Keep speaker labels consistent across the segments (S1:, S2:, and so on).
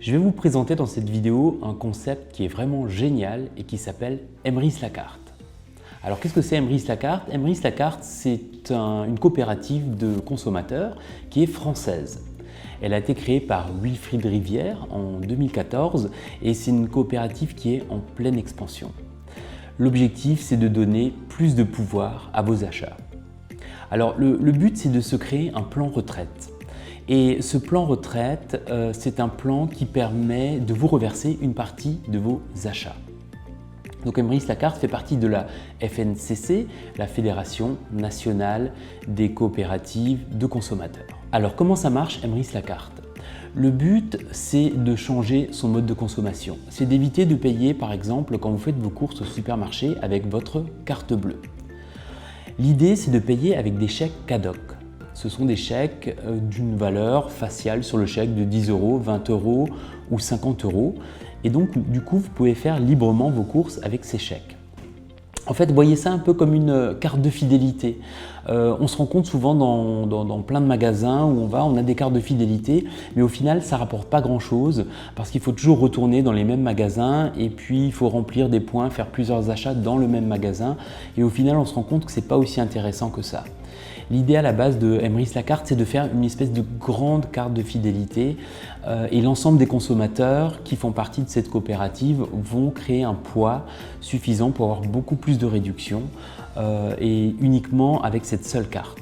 S1: Je vais vous présenter dans cette vidéo un concept qui est vraiment génial et qui s'appelle Emrys la carte. Alors qu'est-ce que c'est Emrys la carte? Emrys la carte, c'est une coopérative de consommateurs qui est française. Elle a été créée par Wilfried Rivière en 2014 et c'est une coopérative qui est en pleine expansion. L'objectif, c'est de donner plus de pouvoir à vos achats. Alors le but, c'est de se créer un plan retraite. Et ce plan retraite, c'est un plan qui permet de vous reverser une partie de vos achats. Donc Emrys la carte fait partie de la FNCC, la Fédération nationale des coopératives de consommateurs. Alors comment ça marche Emrys la carte? Le but, c'est de changer son mode de consommation. C'est d'éviter de payer, par exemple, quand vous faites vos courses au supermarché avec votre carte bleue. L'idée, c'est de payer avec des chèques cadoc. Ce sont des chèques d'une valeur faciale sur le chèque de 10 €, 20 € ou 50 €. Et donc, du coup, vous pouvez faire librement vos courses avec ces chèques. En fait, voyez ça un peu comme une carte de fidélité. On se rend compte souvent dans plein de magasins où on a des cartes de fidélité, mais au final, ça ne rapporte pas grand-chose parce qu'il faut toujours retourner dans les mêmes magasins et puis il faut remplir des points, faire plusieurs achats dans le même magasin et au final, on se rend compte que ce n'est pas aussi intéressant que ça. L'idée à la base de Emrys la carte, c'est de faire une espèce de grande carte de fidélité et l'ensemble des consommateurs qui font partie de cette coopérative vont créer un poids suffisant pour avoir beaucoup plus de réduction et uniquement avec cette seule carte.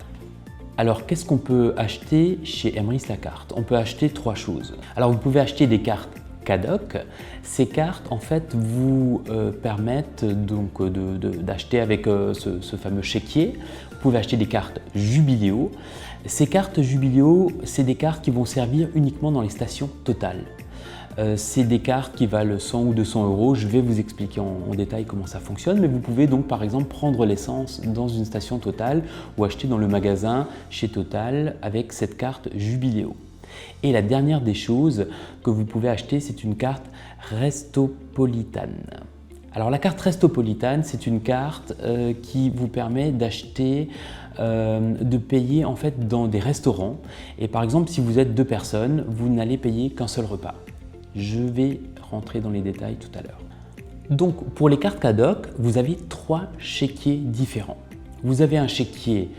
S1: Alors qu'est-ce qu'on peut acheter chez Emrys la carte? On peut acheter trois choses. Alors vous pouvez acheter des cartes cadoc. Ces cartes en fait vous permettent donc d'acheter avec ce fameux chéquier. Vous pouvez acheter des cartes Jubiléo. Ces cartes Jubiléo, c'est des cartes qui vont servir uniquement dans les stations Total. C'est des cartes qui valent 100 ou 200 €. Je vais vous expliquer en détail comment ça fonctionne, mais vous pouvez donc par exemple prendre l'essence dans une station Total ou acheter dans le magasin chez Total avec cette carte Jubiléo. Et la dernière des choses que vous pouvez acheter, c'est une carte Restopolitane. Alors la carte Restopolitane, c'est une carte qui vous permet d'acheter, de payer en fait dans des restaurants. Et par exemple, si vous êtes deux personnes, vous n'allez payer qu'un seul repas. Je vais rentrer dans les détails tout à l'heure. Donc pour les cartes cadoc, vous avez trois chéquiers différents. Vous avez un chéquier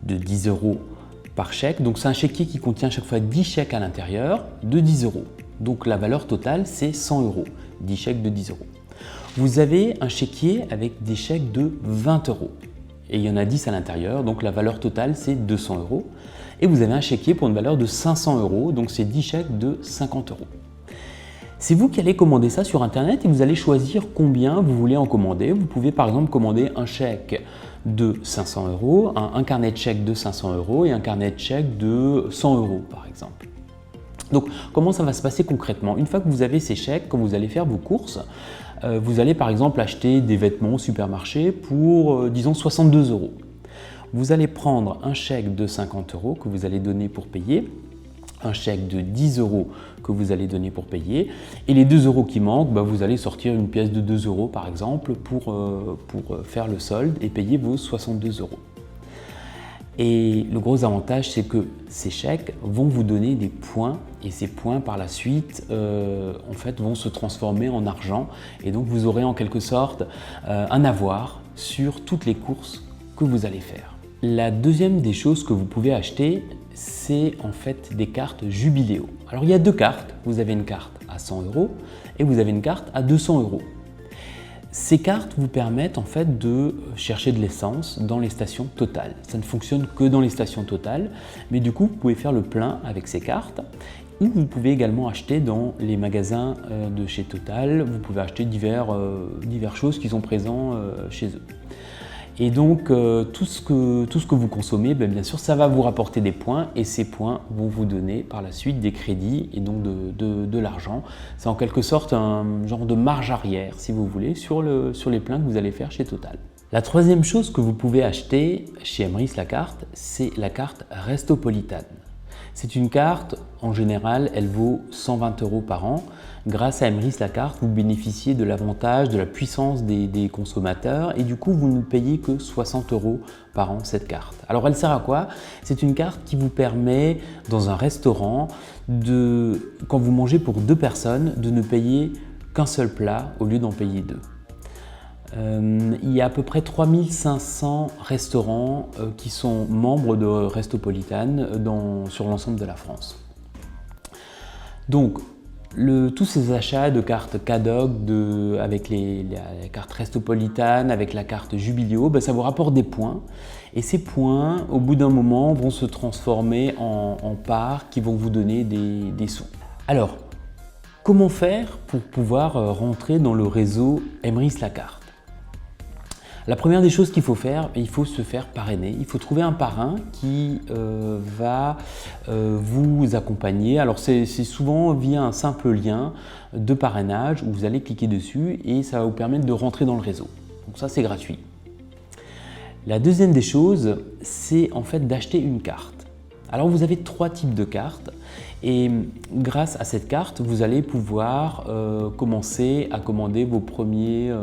S1: de 10 € par chèque. Donc c'est un chéquier qui contient chaque fois 10 chèques à l'intérieur de 10 €. Donc la valeur totale, c'est 100 €, 10 chèques de 10 €. Vous avez un chéquier avec des chèques de 20 € et il y en a 10 à l'intérieur, donc la valeur totale c'est 200 €. Et vous avez un chéquier pour une valeur de 500 €, donc c'est 10 chèques de 50 €. C'est vous qui allez commander ça sur internet et vous allez choisir combien vous voulez en commander. Vous pouvez par exemple commander un chèque de 500 €, un carnet de chèques de 500 € et un carnet de chèques de 100 € par exemple. Donc comment ça va se passer concrètement? Une fois que vous avez ces chèques, quand vous allez faire vos courses, vous allez par exemple acheter des vêtements au supermarché pour disons 62 €. Vous allez prendre un chèque de 50 € que vous allez donner pour payer, un chèque de 10 € que vous allez donner pour payer et les 2 € qui manquent, vous allez sortir une pièce de 2 € par exemple pour faire le solde et payer vos 62 €. Et le gros avantage, c'est que ces chèques vont vous donner des points et ces points par la suite en fait, vont se transformer en argent et donc vous aurez en quelque sorte un avoir sur toutes les courses que vous allez faire. La deuxième des choses que vous pouvez acheter, c'est en fait des cartes Jubiléo. Alors il y a deux cartes, vous avez une carte à 100 € et vous avez une carte à 200 €. Ces cartes vous permettent en fait de chercher de l'essence dans les stations Total. Ça ne fonctionne que dans les stations Total, mais du coup vous pouvez faire le plein avec ces cartes ou vous pouvez également acheter dans les magasins de chez Total. Vous pouvez acheter diverses choses qui sont présentes chez eux. Et donc tout ce que vous consommez, bien sûr, ça va vous rapporter des points et ces points vont vous donner par la suite des crédits et donc de l'argent. C'est en quelque sorte un genre de marge arrière, si vous voulez, sur les pleins que vous allez faire chez Total. La troisième chose que vous pouvez acheter chez Emrys la carte, c'est la carte Restopolitane. C'est une carte, en général, elle vaut 120 € par an. Grâce à Emrys la carte, vous bénéficiez de l'avantage, de la puissance des consommateurs et du coup, vous ne payez que 60 € par an cette carte. Alors, elle sert à quoi? C'est une carte qui vous permet, dans un restaurant, quand vous mangez pour 2 personnes, de ne payer qu'un seul plat au lieu d'en payer 2. Il y a à peu près 3500 restaurants qui sont membres de Restopolitan sur l'ensemble de la France. Donc, tous ces achats de cartes Cadog, avec la carte Restopolitan, avec la carte Jubileo, ça vous rapporte des points. Et ces points, au bout d'un moment, vont se transformer en parts qui vont vous donner des sous. Alors, comment faire pour pouvoir rentrer dans le réseau Emrys la carte? La première des choses qu'il faut faire, il faut se faire parrainer. Il faut trouver un parrain qui va vous accompagner. Alors c'est souvent via un simple lien de parrainage où vous allez cliquer dessus et ça va vous permettre de rentrer dans le réseau. Donc ça, c'est gratuit. La deuxième des choses, c'est en fait d'acheter une carte. Alors vous avez 3 types de cartes et grâce à cette carte, vous allez pouvoir commencer à commander vos premiers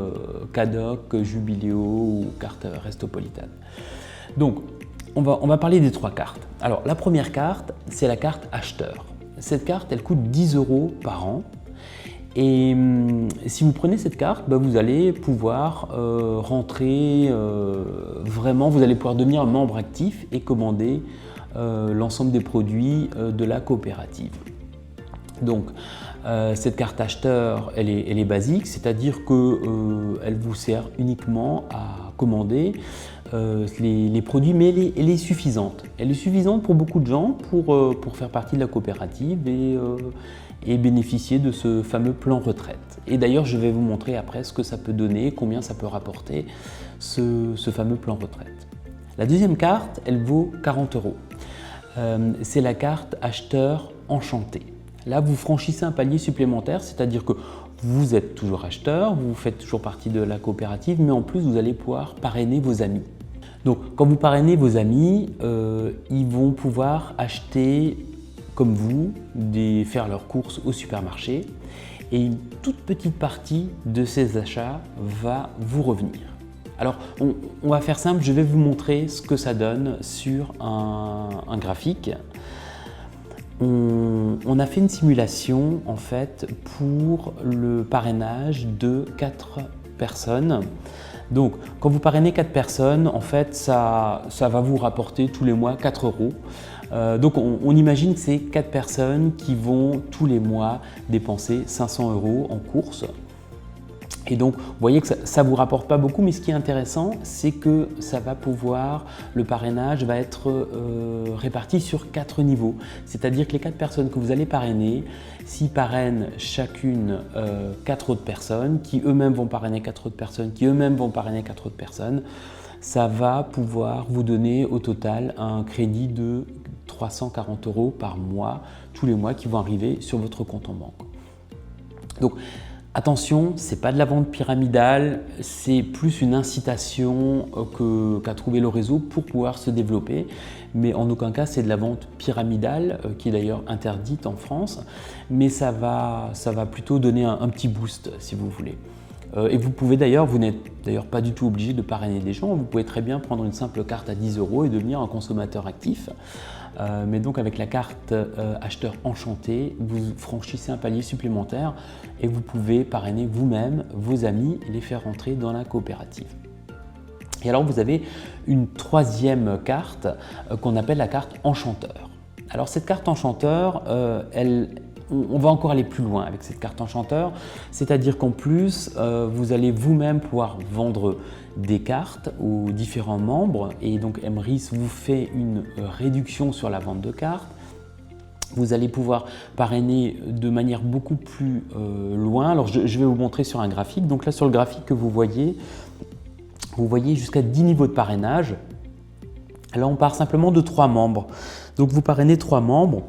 S1: Cadog, Jubileo ou cartes Restopolitan. Donc on va parler des 3 cartes. Alors la première carte, c'est la carte acheteur. Cette carte, elle coûte 10 € par an. Et si vous prenez cette carte, vous allez pouvoir rentrer vraiment, vous allez pouvoir devenir un membre actif et commander l'ensemble des produits de la coopérative. Donc cette carte acheteur, elle est basique, c'est-à-dire qu'elle vous sert uniquement à commander les produits, mais elle est suffisante. Elle est suffisante pour beaucoup de gens pour faire partie de la coopérative et bénéficier de ce fameux plan retraite. Et d'ailleurs, je vais vous montrer après ce que ça peut donner, combien ça peut rapporter ce fameux plan retraite. La deuxième carte, elle vaut 40 €. C'est la carte acheteur enchanté. Là, vous franchissez un palier supplémentaire, c'est-à-dire que vous êtes toujours acheteur, vous faites toujours partie de la coopérative, mais en plus, vous allez pouvoir parrainer vos amis. Donc, quand vous parrainez vos amis, ils vont pouvoir acheter, comme vous, faire leurs courses au supermarché et une toute petite partie de ces achats va vous revenir. Alors, on va faire simple, je vais vous montrer ce que ça donne sur un graphique. On a fait une simulation en fait pour le parrainage de 4 personnes. Donc, quand vous parrainez 4 personnes, en fait, ça va vous rapporter tous les mois 4 €. Donc, on imagine que c'est 4 personnes qui vont tous les mois dépenser 500 € en courses. Et donc, vous voyez que ça ne vous rapporte pas beaucoup, mais ce qui est intéressant, c'est que le parrainage va être réparti sur 4 niveaux. C'est-à-dire que les 4 personnes que vous allez parrainer, s'ils parrainent chacune 4 autres personnes, qui eux-mêmes vont parrainer 4 autres personnes, qui eux-mêmes vont parrainer 4 autres personnes, ça va pouvoir vous donner au total un crédit de 340 € par mois, tous les mois qui vont arriver sur votre compte en banque. Donc, attention, ce n'est pas de la vente pyramidale, c'est plus une incitation qu'a trouvé le réseau pour pouvoir se développer. Mais en aucun cas, c'est de la vente pyramidale, qui est d'ailleurs interdite en France. Mais ça va plutôt donner un petit boost, si vous voulez. Et vous pouvez d'ailleurs, vous n'êtes d'ailleurs pas du tout obligé de parrainer des gens. Vous pouvez très bien prendre une simple carte à 10 € et devenir un consommateur actif. Mais donc avec la carte acheteur enchanté, vous franchissez un palier supplémentaire et vous pouvez parrainer vous-même vos amis et les faire rentrer dans la coopérative. Et alors vous avez une troisième carte qu'on appelle la carte enchanteur. Alors cette carte enchanteur, on va encore aller plus loin avec cette carte enchanteur, c'est-à-dire qu'en plus, vous allez vous-même pouvoir vendre des cartes aux différents membres et donc Emrys vous fait une réduction sur la vente de cartes. Vous allez pouvoir parrainer de manière beaucoup plus loin. Alors je vais vous montrer sur un graphique. Donc là sur le graphique que vous voyez jusqu'à 10 niveaux de parrainage. Là on part simplement de 3 membres. Donc vous parrainez 3 membres.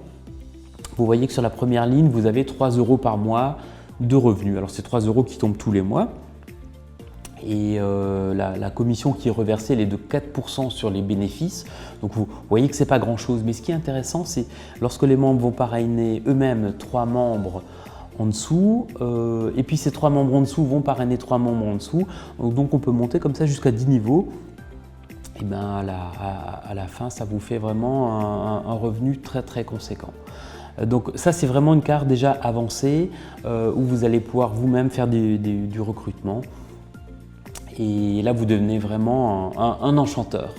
S1: Vous voyez que sur la première ligne, vous avez 3 € par mois de revenus. Alors c'est 3 € qui tombent tous les mois. Et la commission qui est reversée, elle est de 4% sur les bénéfices. Donc vous voyez que ce n'est pas grand-chose. Mais ce qui est intéressant, c'est lorsque les membres vont parrainer eux-mêmes 3 membres en dessous, et puis ces 3 membres en dessous vont parrainer 3 membres en dessous. Donc on peut monter comme ça jusqu'à 10 niveaux. Et bien à la fin, ça vous fait vraiment un revenu très très conséquent. Donc ça, c'est vraiment une carte déjà avancée où vous allez pouvoir vous-même faire du recrutement. Et là, vous devenez vraiment un enchanteur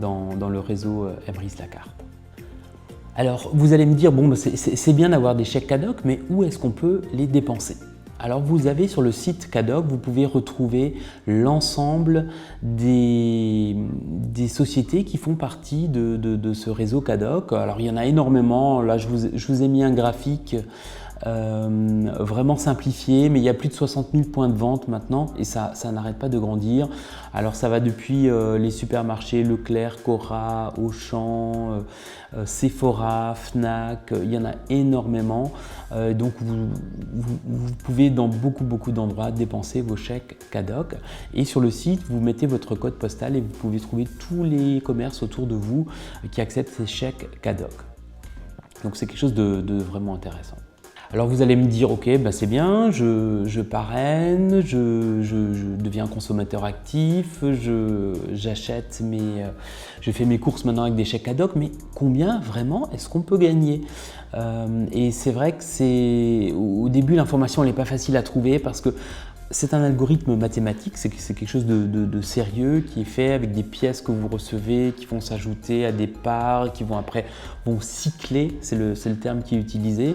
S1: dans le réseau Emrys Lacarte. Alors, vous allez me dire, bon, c'est bien d'avoir des chèques Cadoc, mais où est-ce qu'on peut les dépenser? Alors, vous avez sur le site Cadoc, vous pouvez retrouver l'ensemble des sociétés qui font partie de ce réseau Cadoc. Alors, il y en a énormément. Là, je vous ai mis un graphique vraiment simplifié, mais il y a plus de 60 000 points de vente maintenant et ça n'arrête pas de grandir. Alors ça va depuis les supermarchés Leclerc, Cora, Auchan, Sephora, Fnac, il y en a énormément. Donc vous pouvez dans beaucoup d'endroits dépenser vos chèques Cadoc. Et sur le site, vous mettez votre code postal et vous pouvez trouver tous les commerces autour de vous qui acceptent ces chèques Cadoc. Donc c'est quelque chose de vraiment intéressant. Alors vous allez me dire, ok, bah c'est bien, je parraine, je deviens consommateur actif, j'achète je fais mes courses maintenant avec des chèques Cadoc, mais combien vraiment est-ce qu'on peut gagner? Et c'est vrai que au début l'information n'est pas facile à trouver parce que c'est un algorithme mathématique, c'est quelque chose de sérieux qui est fait avec des pièces que vous recevez, qui vont s'ajouter à des parts, qui vont cycler, c'est le terme qui est utilisé.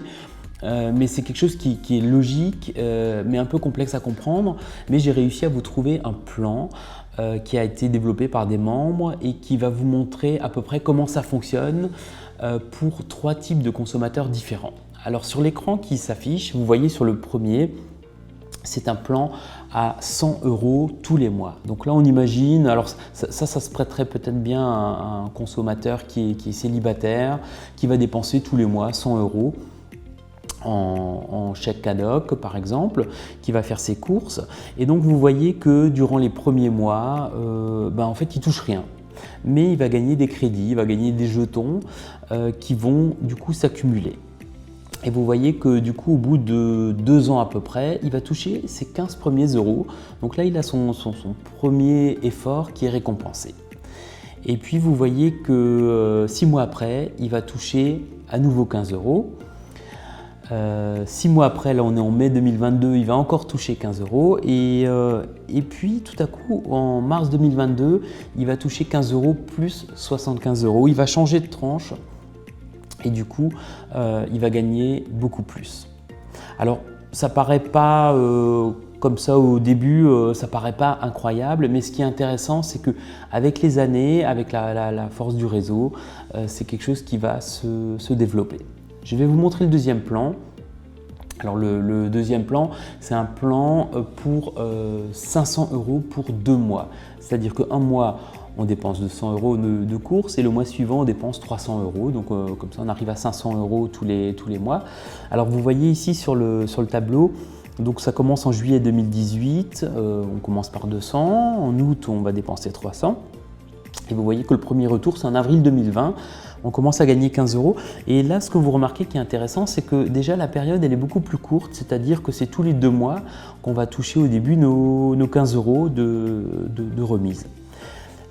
S1: Mais c'est quelque chose qui est logique, mais un peu complexe à comprendre. Mais j'ai réussi à vous trouver un plan qui a été développé par des membres et qui va vous montrer à peu près comment ça fonctionne pour 3 types de consommateurs différents. Alors sur l'écran qui s'affiche, vous voyez sur le premier, c'est un plan à 100 € tous les mois. Donc là, on imagine, alors ça se prêterait peut-être bien à un consommateur qui est célibataire, qui va dépenser tous les mois 100 € en chèque Cadoc par exemple, qui va faire ses courses. Et donc vous voyez que durant les premiers mois, en fait il touche rien. Mais il va gagner des crédits, il va gagner des jetons qui vont du coup s'accumuler. Et vous voyez que du coup au bout de 2 ans à peu près, il va toucher ses 15 premiers euros. Donc là il a son premier effort qui est récompensé. Et puis vous voyez que 6 mois après, il va toucher à nouveau 15 €. 6 mois après, là on est en mai 2022, il va encore toucher 15 € et puis tout à coup en mars 2022, il va toucher 15 € plus 75 €. Il va changer de tranche et du coup il va gagner beaucoup plus. Alors ça paraît pas comme ça au début, ça paraît pas incroyable, mais ce qui est intéressant, c'est que avec les années, avec la force du réseau, c'est quelque chose qui va se développer. Je vais vous montrer le deuxième plan. Alors le deuxième plan, c'est un plan pour 500 € pour 2 mois. C'est-à-dire qu'un mois, on dépense 200 € de courses et le mois suivant, on dépense 300 €. Donc comme ça, on arrive à 500 € tous les mois. Alors vous voyez ici sur le tableau, donc ça commence en juillet 2018, on commence par 200, en août, on va dépenser 300. Et vous voyez que le premier retour, c'est en avril 2020. On commence à gagner 15 €. Et là, ce que vous remarquez qui est intéressant, c'est que déjà la période, elle est beaucoup plus courte, c'est-à-dire que c'est tous les 2 mois qu'on va toucher au début nos 15 € de remise.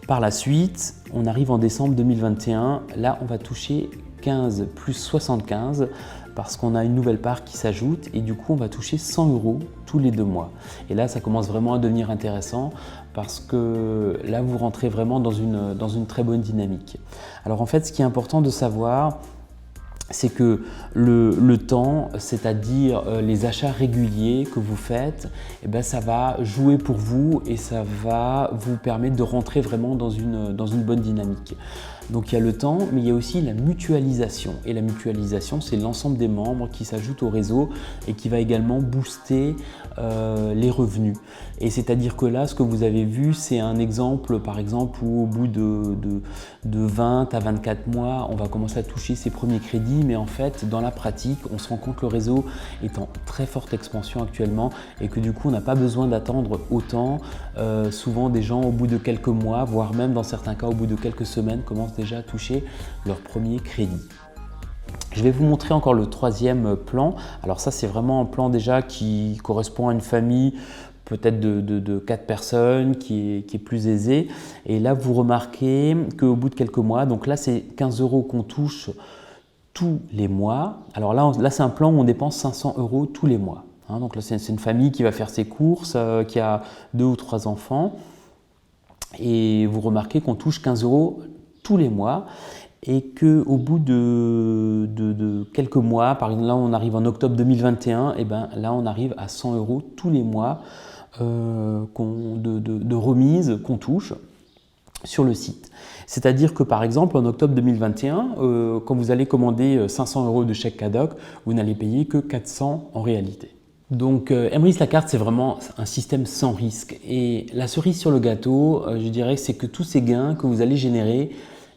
S1: Par la suite, on arrive en décembre 2021. Là, on va toucher 15 plus 75 parce qu'on a une nouvelle part qui s'ajoute et du coup, on va toucher 100 € tous les 2 mois. Et là, ça commence vraiment à devenir intéressant parce que là, vous rentrez vraiment dans une très bonne dynamique. Alors en fait, ce qui est important de savoir, c'est que le temps, c'est-à-dire les achats réguliers que vous faites, ça va jouer pour vous et ça va vous permettre de rentrer vraiment dans une bonne dynamique. Donc il y a le temps, mais il y a aussi la mutualisation. Et la mutualisation, c'est l'ensemble des membres qui s'ajoutent au réseau et qui va également booster les revenus. Et c'est-à-dire que là, ce que vous avez vu, c'est un exemple, par exemple, où au bout de 20 à 24 mois, on va commencer à toucher ses premiers crédits, mais en fait, dans la pratique, on se rend compte que le réseau est en très forte expansion actuellement et que du coup, on n'a pas besoin d'attendre autant. Souvent, des gens, au bout de quelques mois, voire même dans certains cas, au bout de quelques semaines, commencent déjà à toucher leur premier crédit. Je vais vous montrer encore le troisième plan. Alors ça, c'est vraiment un plan déjà qui correspond à une famille peut-être de 4 personnes, qui est plus aisée. Et là, vous remarquez qu'au bout de quelques mois, donc là, c'est 15 € qu'on touche tous les mois. Alors là c'est un plan où on dépense 500 € tous les mois. Donc là, c'est une famille qui va faire ses courses, qui a 2 ou 3 enfants. Et vous remarquez qu'on touche 15 € tous les mois et qu'au bout de quelques mois, par exemple là on arrive en octobre 2021, et ben là on arrive à 100 € tous les mois de remise qu'on touche sur le site. C'est-à-dire que par exemple en octobre 2021, quand vous allez commander 500 € de chèque Cadoc, vous n'allez payer que 400 en réalité. Donc Emrys La Carte, c'est vraiment un système sans risque. Et la cerise sur le gâteau, je dirais, c'est que tous ces gains que vous allez générer,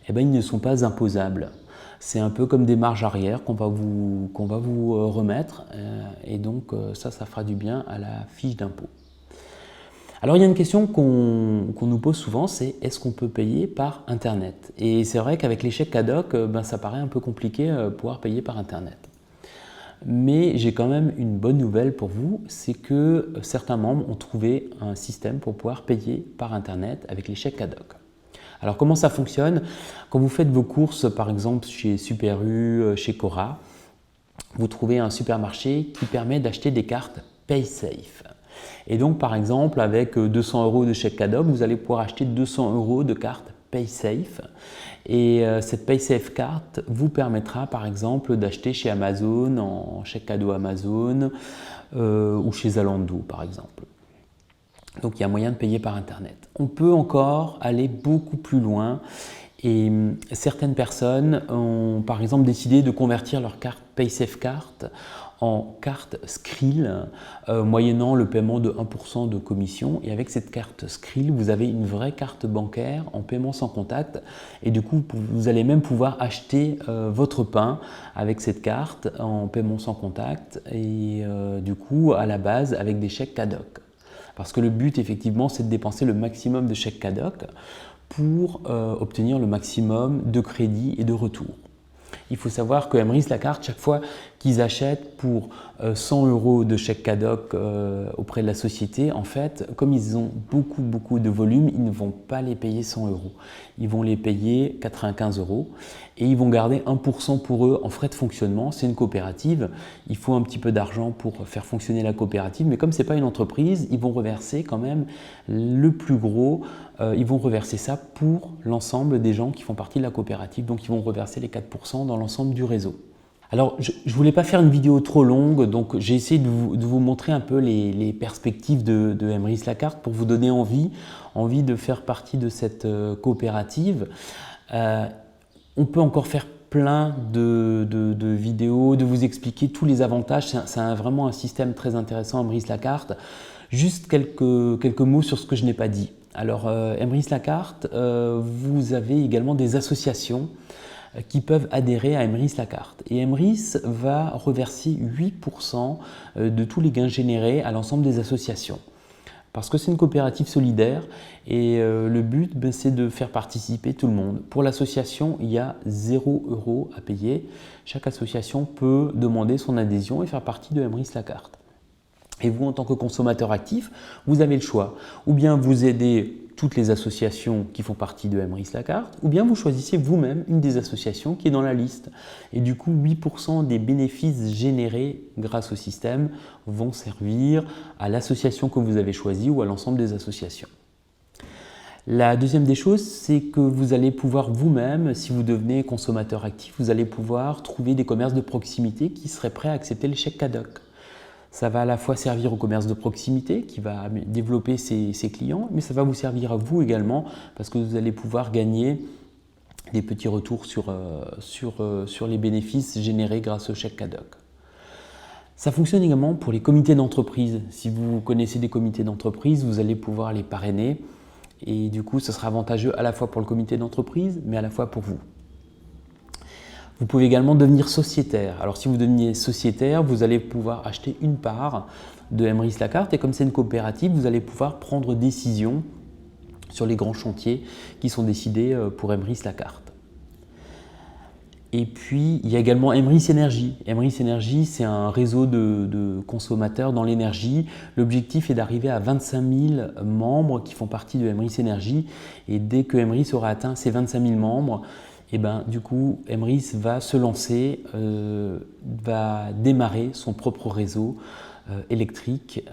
S1: eh ben, ils ne sont pas imposables. C'est un peu comme des marges arrière qu'on va vous remettre. Et donc ça fera du bien à la fiche d'impôt. Alors il y a une question qu'on nous pose souvent, c'est est-ce qu'on peut payer par Internet? Et c'est vrai qu'avec les chèques Cadoc, ça paraît un peu compliqué pouvoir payer par Internet. Mais j'ai quand même une bonne nouvelle pour vous, c'est que certains membres ont trouvé un système pour pouvoir payer par Internet avec les chèques Cadoc. Alors comment ça fonctionne? Quand vous faites vos courses par exemple chez Super U, chez Cora, vous trouvez un supermarché qui permet d'acheter des cartes PaySafe. Et donc par exemple avec 200 € de chèque Cadoc, vous allez pouvoir acheter 200 € de cartes PaySafe. Et cette PaySafe carte vous permettra par exemple d'acheter chez Amazon en chèque cadeau Amazon ou chez Zalando par exemple. Donc il y a moyen de payer par Internet. On peut encore aller beaucoup plus loin et certaines personnes ont par exemple décidé de convertir leur carte PaySafe carte en carte Skrill, moyennant le paiement de 1% de commission. Et avec cette carte Skrill, vous avez une vraie carte bancaire en paiement sans contact. Et du coup, vous allez même pouvoir acheter votre pain avec cette carte en paiement sans contact. Et du coup, à la base, avec des chèques Cadoc. Parce que le but, effectivement, c'est de dépenser le maximum de chèques Cadoc pour obtenir le maximum de crédit et de retour. Il faut savoir que Emrys La Carte, chaque fois qu'ils achètent pour 100 € de chèque Cadoc auprès de la société, en fait, comme ils ont beaucoup de volume, ils ne vont pas les payer 100 €. Ils vont les payer 95 € et ils vont garder 1% pour eux en frais de fonctionnement. C'est une coopérative, il faut un petit peu d'argent pour faire fonctionner la coopérative, mais comme ce n'est pas une entreprise, ils vont reverser quand même le plus gros. Ils vont reverser ça pour l'ensemble des gens qui font partie de la coopérative, donc ils vont reverser les 4% dans l'ensemble du réseau. Alors, je ne voulais pas faire une vidéo trop longue, donc j'ai essayé de vous montrer un peu les perspectives de Emrys La Carte pour vous donner envie de faire partie de cette coopérative. On peut encore faire plein de vidéos, de vous expliquer tous les avantages. C'est vraiment un système très intéressant, Emrys La Carte. Juste quelques mots sur ce que je n'ai pas dit. Alors, Emrys La Carte, vous avez également des associations qui peuvent adhérer à Emrys La Carte. Et Emrys va reverser 8% de tous les gains générés à l'ensemble des associations. Parce que c'est une coopérative solidaire et le but, c'est de faire participer tout le monde. Pour l'association, il y a 0 € à payer. Chaque association peut demander son adhésion et faire partie de Emrys La Carte. Et vous, en tant que consommateur actif, vous avez le choix. Ou bien vous aidez toutes les associations qui font partie de Emrys La Carte, ou bien vous choisissez vous-même une des associations qui est dans la liste. Et du coup, 8% des bénéfices générés grâce au système vont servir à l'association que vous avez choisie ou à l'ensemble des associations. La deuxième des choses, c'est que vous allez pouvoir vous-même, si vous devenez consommateur actif, vous allez pouvoir trouver des commerces de proximité qui seraient prêts à accepter les chèques Cadoc. Ça va à la fois servir au commerce de proximité qui va développer ses clients, mais ça va vous servir à vous également parce que vous allez pouvoir gagner des petits retours sur les bénéfices générés grâce au chèque CADOC. Ça fonctionne également pour les comités d'entreprise. Si vous connaissez des comités d'entreprise, vous allez pouvoir les parrainer et du coup, ce sera avantageux à la fois pour le comité d'entreprise, mais à la fois pour vous. Vous pouvez également devenir sociétaire. Alors si vous devenez sociétaire, vous allez pouvoir acheter une part de Emrys Lacarte et comme c'est une coopérative, vous allez pouvoir prendre décision sur les grands chantiers qui sont décidés pour Emrys Lacarte. Et puis, il y a également Emrys Énergie. Emrys Énergie, c'est un réseau de consommateurs dans l'énergie. L'objectif est d'arriver à 25 000 membres qui font partie de Emrys Énergie. Et dès que Emrys aura atteint ces 25 000 membres, et du coup, Emrys va se lancer, va démarrer son propre réseau électrique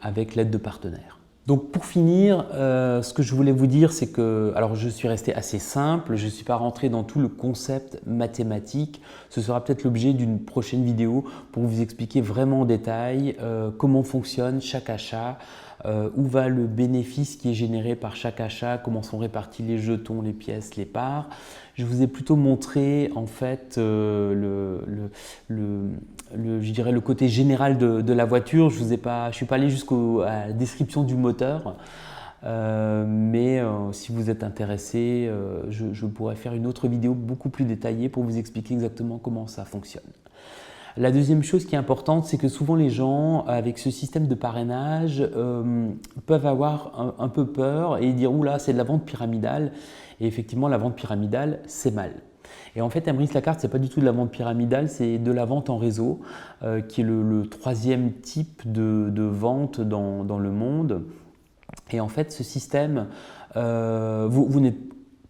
S1: avec l'aide de partenaires. Donc pour finir, ce que je voulais vous dire, c'est que alors je suis resté assez simple, je ne suis pas rentré dans tout le concept mathématique. Ce sera peut-être l'objet d'une prochaine vidéo pour vous expliquer vraiment en détail comment fonctionne chaque achat, où va le bénéfice qui est généré par chaque achat, comment sont répartis les jetons, les pièces, les parts. Je vous ai plutôt montré en fait je dirais le côté général de la voiture. Je suis pas allé jusqu'à la description du moteur, mais si vous êtes intéressé, je pourrais faire une autre vidéo beaucoup plus détaillée pour vous expliquer exactement comment ça fonctionne. La deuxième chose qui est importante, c'est que souvent les gens, avec ce système de parrainage, peuvent avoir un peu peur et dire « Oula, c'est de la vente pyramidale ». Et effectivement, la vente pyramidale, c'est mal. Et en fait, Emrys Lacarte, ce n'est pas du tout de la vente pyramidale, c'est de la vente en réseau, qui est le troisième type de vente dans le monde. Et en fait, ce système, vous n'êtes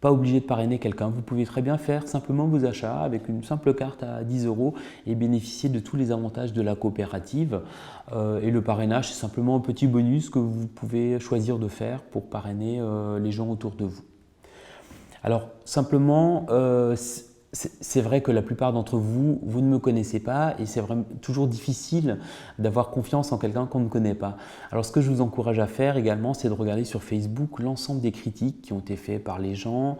S1: pas obligé de parrainer quelqu'un. Vous pouvez très bien faire simplement vos achats avec une simple carte à 10 € et bénéficier de tous les avantages de la coopérative. Et le parrainage, c'est simplement un petit bonus que vous pouvez choisir de faire pour parrainer les gens autour de vous. Alors simplement, c'est vrai que la plupart d'entre vous, vous ne me connaissez pas et c'est vraiment toujours difficile d'avoir confiance en quelqu'un qu'on ne connaît pas. Alors ce que je vous encourage à faire également, c'est de regarder sur Facebook l'ensemble des critiques qui ont été faites par les gens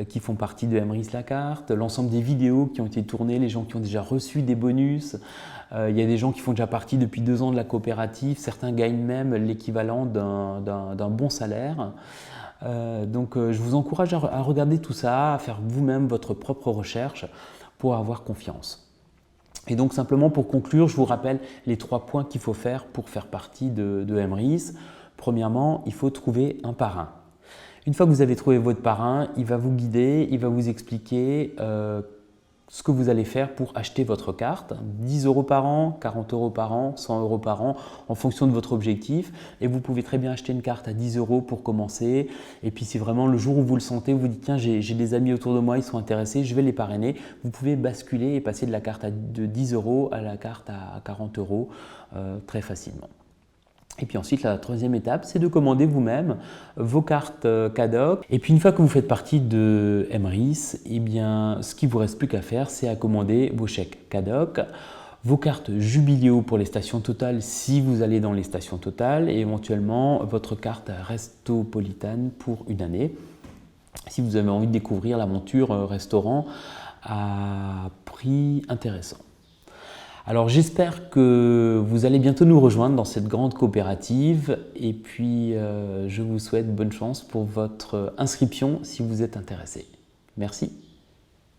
S1: qui font partie de Emrys Lacarte, l'ensemble des vidéos qui ont été tournées, les gens qui ont déjà reçu des bonus. Il y a des gens qui font déjà partie depuis 2 ans de la coopérative, certains gagnent même l'équivalent d'un bon salaire. Donc je vous encourage à regarder tout ça, à faire vous-même votre propre recherche pour avoir confiance. Et donc simplement pour conclure, je vous rappelle les 3 points qu'il faut faire pour faire partie de Emrys. Premièrement, il faut trouver un parrain. Une fois que vous avez trouvé votre parrain, il va vous guider, il va vous expliquer ce que vous allez faire pour acheter votre carte, 10 € par an, 40 € par an, 100 € par an, en fonction de votre objectif. Et vous pouvez très bien acheter une carte à 10 € pour commencer. Et puis si vraiment le jour où vous le sentez, vous dites tiens, j'ai des amis autour de moi, ils sont intéressés, je vais les parrainer. Vous pouvez basculer et passer de la carte de 10 € à la carte à 40 € très facilement. Et puis ensuite, la troisième étape, c'est de commander vous-même vos cartes CADOC. Et puis une fois que vous faites partie de Emrys, eh bien, ce qu'il ne vous reste plus qu'à faire, c'est à commander vos chèques CADOC, vos cartes Jubiléo pour les stations Total si vous allez dans les stations Total et éventuellement votre carte Restopolitane pour une année. Si vous avez envie de découvrir l'aventure restaurant à prix intéressant. Alors j'espère que vous allez bientôt nous rejoindre dans cette grande coopérative et puis je vous souhaite bonne chance pour votre inscription si vous êtes intéressé. Merci.